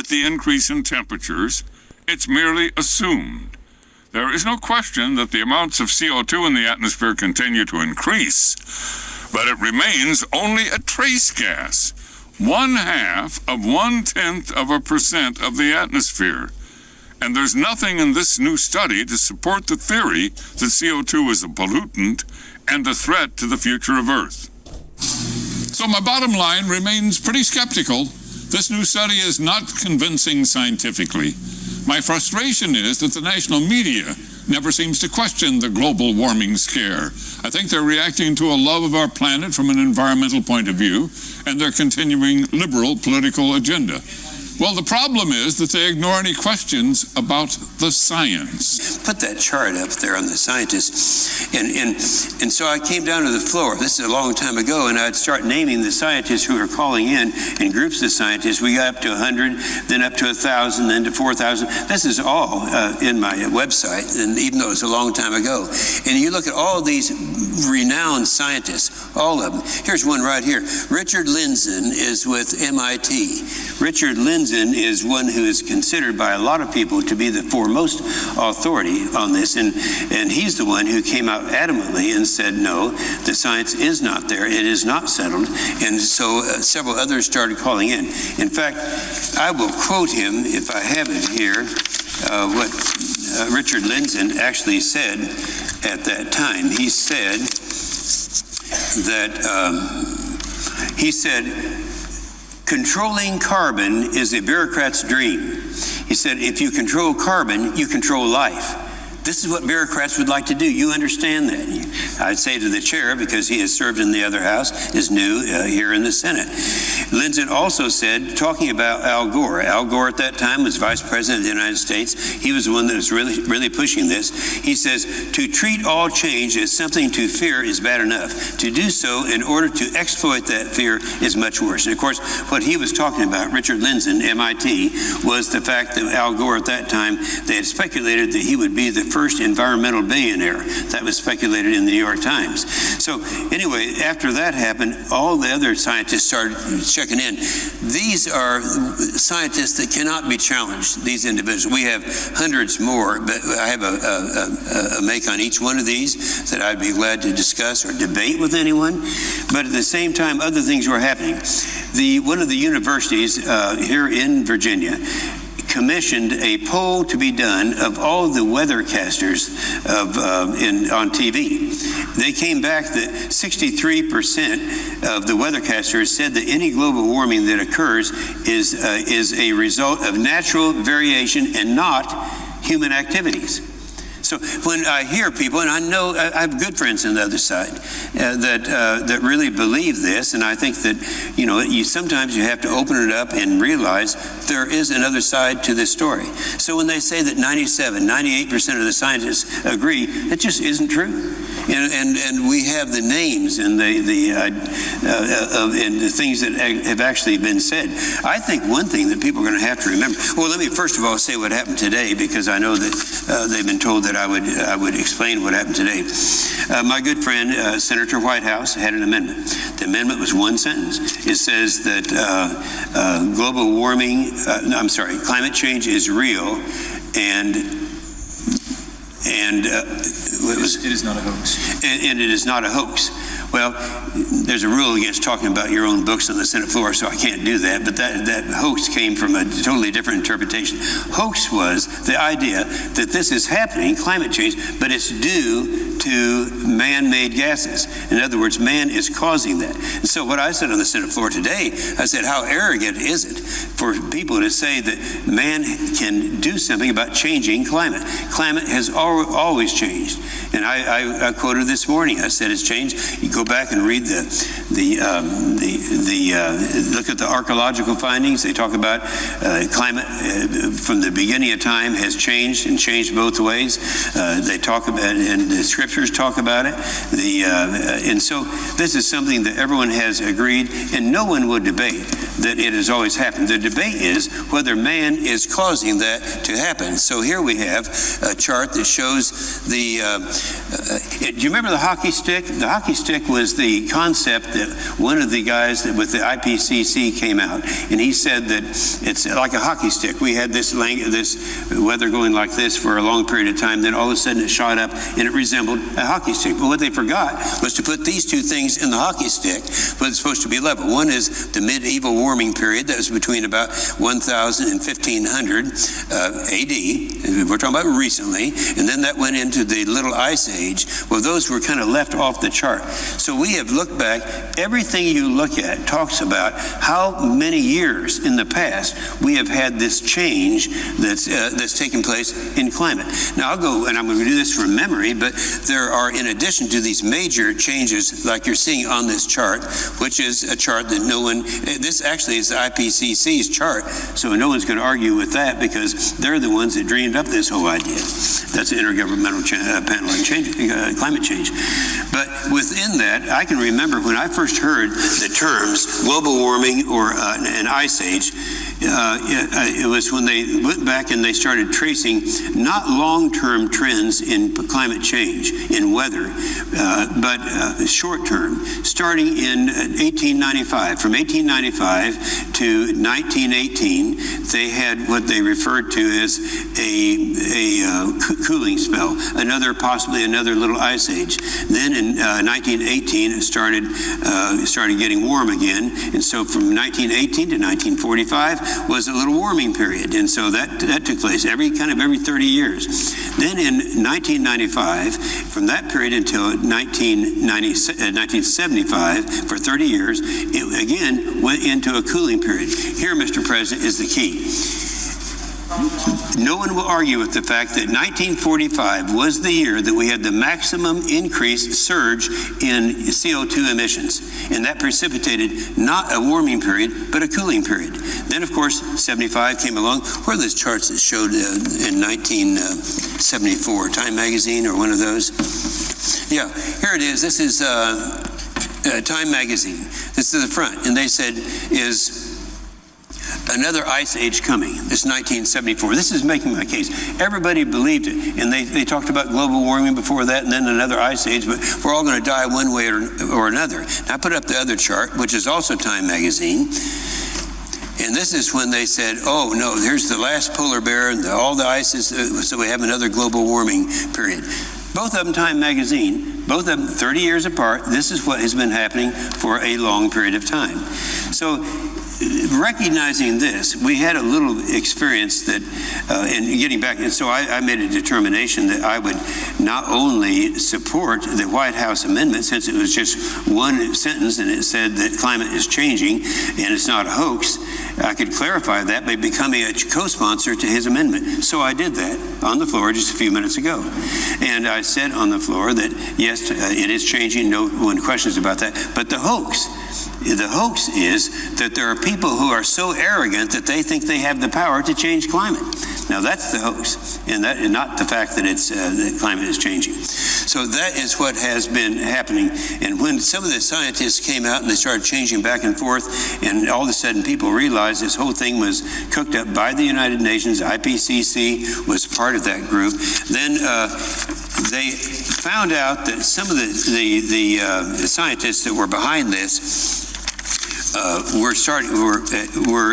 the increase in temperatures, it's merely assumed. There is no question that the amounts of CO2 in the atmosphere continue to increase, but it remains only a trace gas, 0.1% of the atmosphere. And there's nothing in this new study to support the theory that CO2 is a pollutant and a threat to the future of Earth. So my bottom line remains pretty skeptical. This new study is not convincing scientifically. My frustration is that the national media never seems to question the global warming scare. I think they're reacting to a love of our planet from an environmental point of view, and their continuing liberal political agenda. Well, the problem is that they ignore any questions about the science. Put that chart up there on the scientists. And so I came down to the floor. This is a long time ago, and I'd start naming the scientists who were calling in groups of scientists. We got up to 100, then up to 1,000, then to 4,000. This is all in my website, and even though it was a long time ago. And you look at all these renowned scientists, all of them. Here's one right here. Richard Lindzen is with MIT. Richard Lindzen is one who is considered by a lot of people to be the foremost authority on this, and he's the one who came out adamantly and said, no, the science is not there, it is not settled, and so several others started calling in. In fact, I will quote him, if I have it here, what Richard Lindzen actually said at that time. He said that, controlling carbon is a bureaucrat's dream. He said, if you control carbon, you control life. This is what bureaucrats would like to do. You understand that. I'd say to the chair, because he has served in the other house, is new here in the Senate. Lindzen also said, talking about Al Gore at that time was Vice President of the United States. He was the one that was really pushing this. He says, to treat all change as something to fear is bad enough. To do so in order to exploit that fear is much worse. And of course, what he was talking about, Richard Lindzen, MIT, was the fact that Al Gore at that time, they had speculated that he would be the first environmental billionaire. That was speculated in the New York Times. So anyway, after that happened, all the other scientists started checking in. These are scientists that cannot be challenged, these individuals. We have hundreds more, but I have a make on each one of these that I'd be glad to discuss or debate with anyone. But at the same time, other things were happening. One of the universities here in Virginia commissioned a poll to be done of all of the weathercasters on TV. They came back that 63% of the weathercasters said that any global warming that occurs is a result of natural variation and not human activities. So when I hear people, and I know I have good friends on the other side that really believe this, and I think that sometimes you have to open it up and realize there is another side to this story. So when they say that 98% of the scientists agree, it just isn't true. And we have the names and the things that have actually been said. I think one thing that people are going to have to remember. Well, let me first of all say what happened today, because I know that they've been told that I would explain what happened today. My good friend Senator Whitehouse had an amendment. The amendment was one sentence. It says that climate change is real, and it is not a hoax. And it is not a hoax. Well, there's a rule against talking about your own books on the Senate floor, so I can't do that. But that hoax came from a totally different interpretation. Hoax was the idea that this is happening, climate change, but it's due to man-made gases. In other words, man is causing that. And so what I said on the Senate floor today, I said, how arrogant is it for people to say that man can do something about changing climate? Climate has always changed. And I quoted this morning. I said it's changed. You go back and read look at the archaeological findings. They talk about climate from the beginning of time has changed and changed both ways. They talk about, and the scriptures talk about it. And so this is something that everyone has agreed, and no one would debate that it has always happened. The debate is whether man is causing that to happen. So here we have a chart that shows the, do you remember the hockey stick? The hockey stick was the concept that one of the guys that with the IPCC came out, and he said that it's like a hockey stick. We had this weather going like this for a long period of time, then all of a sudden it shot up and it resembled a hockey stick. But what they forgot was to put these two things in the hockey stick, but it's supposed to be level. One is the medieval warming period that was between about 1000 and 1500 AD. We're talking about recently. And then that went into the Little Ice Age. Well, those were kind of left off the chart. So we have looked back. Everything you look at talks about how many years in the past we have had this change that's taken place in climate. Now, I'll go, and I'm going to do this from memory, but there are, in addition to these major changes like you're seeing on this chart, which is a chart that no one, this actually is the IPCC's chart, so no one's going to argue with that because they're the ones that dreamed up this whole idea. That's the Intergovernmental Panel on Climate Change. But within that, I can remember when I first heard the terms global warming or an ice age, it was when they went back and they started tracing not long-term trends in climate change, in weather, but short-term, starting in 1895. From 1895 to 1918, they had what they referred to as a cooling spell, possibly another little ice age. Then in 1918, it started getting warm again, and so from 1918 to 1945 was a little warming period, and so that took place every 30 years. Then in 1995, from that period until 1975, for 30 years, it again went into a cooling period. Here, Mr. President, is the key. No one will argue with the fact that 1945 was the year that we had the maximum increased surge in CO2 emissions, and that precipitated not a warming period, but a cooling period. Then, of course, 75 came along. Where are those charts that showed in 1974, Time Magazine or one of those? Yeah, here it is. This is Time Magazine. This is the front, and they said, is another ice age coming. This is 1974. This is making my case. Everybody believed it, and they talked about global warming before that, and then another ice age, but we're all going to die one way or another. Now, I put up the other chart, which is also Time Magazine, and this is when they said, oh, no, here's the last polar bear, and all the ice is, so we have another global warming period. Both of them Time Magazine, both of them 30 years apart. This is what has been happening for a long period of time. So, recognizing this, we had a little experience that in getting back, and so I made a determination that I would not only support the White House amendment, since it was just one sentence and it said that climate is changing and it's not a hoax, I could clarify that by becoming a co-sponsor to his amendment. So I did that on the floor just a few minutes ago. And I said on the floor that, yes, it is changing, no one questions about that, but the hoax is that there are people who are so arrogant that they think they have the power to change climate. Now that's the hoax, and not the fact that that climate is changing. So that is what has been happening. And when some of the scientists came out and they started changing back and forth, and all of a sudden people realized this whole thing was cooked up by the United Nations, IPCC was part of that group, then they found out that some of the scientists that were behind this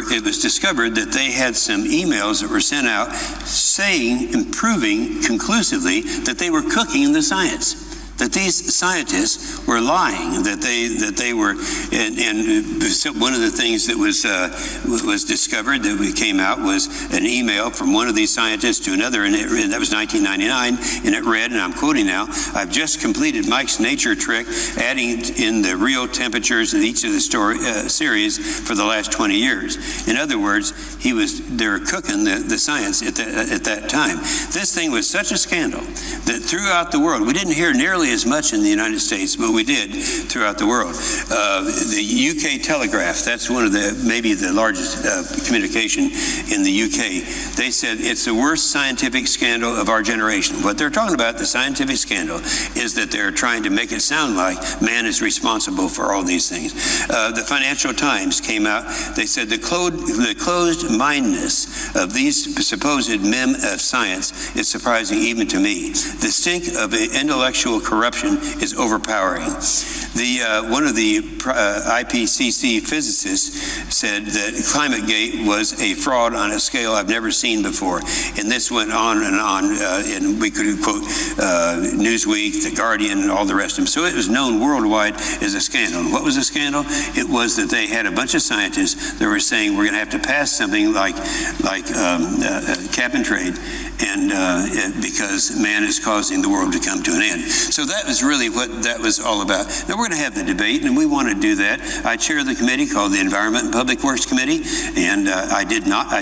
it was discovered that they had some emails that were sent out saying and proving conclusively that they were cooking the science, that these scientists were lying, that they were, and one of the things that was discovered that came out was an email from one of these scientists to another, and that was 1999, and it read, and I'm quoting now, "I've just completed Mike's nature trick, adding in the real temperatures in each of the series for the last 20 years. In other words, they were cooking the science at that time. This thing was such a scandal that throughout the world, we didn't hear nearly nearly as much in the United States, but we did throughout the world. The UK Telegraph, that's one of maybe the largest communication in the UK. They said it's the worst scientific scandal of our generation. What they're talking about, the scientific scandal, is that they're trying to make it sound like man is responsible for all these things. The Financial Times came out. They said the closed-mindedness of these supposed men of science is surprising even to me. The stink of intellectual corruption is overpowering. One of the IPCC physicists said that ClimateGate was a fraud on a scale I've never seen before. And this went on, and we could quote Newsweek, The Guardian, and all the rest of them. So it was known worldwide as a scandal. And what was a scandal? It was that they had a bunch of scientists that were saying we're going to have to pass something like cap and trade, and because man is causing the world to come to an end. So that was really what that was all about. Now we're going to have the debate, and we want to do that. I chair the committee called the Environment and Public Works Committee, and I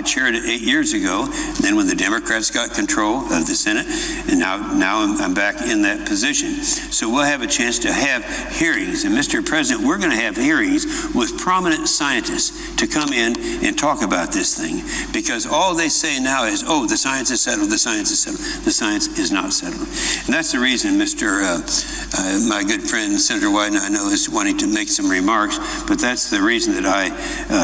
chaired it 8 years ago. Then when the Democrats got control of the Senate, and now I'm back in that position. So we'll have a chance to have hearings, and Mr. President, we're going to have hearings with prominent scientists to come in and talk about this thing, because all they say now is, oh, the science is settled, the science is settled. The science is not settled. And that's the reason my good friend Senator Wyden, I know, is wanting to make some remarks, but that's the reason that I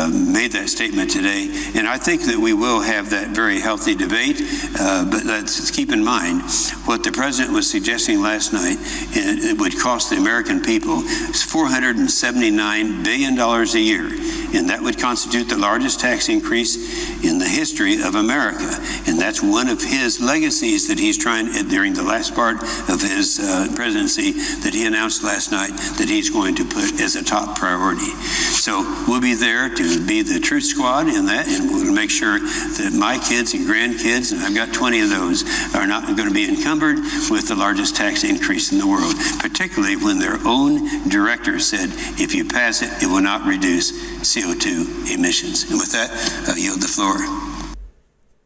made that statement today. And I think that we will have that very healthy debate, but let's keep in mind what the President was suggesting last night. It would cost the American people $479 billion a year, and that would constitute the largest tax increase in the history of America. And that's one of his legacies that he's trying, during the last part of his presidency, that he announced last night that he's going to put as a top priority. So we'll be there to be the truth squad in that, and we'll make sure that my kids and grandkids, and I've got 20 of those, are not going to be encumbered with the largest tax increase in the world, particularly when their own director said, if you pass it, it will not reduce CO2 emissions. And with that, I yield the floor.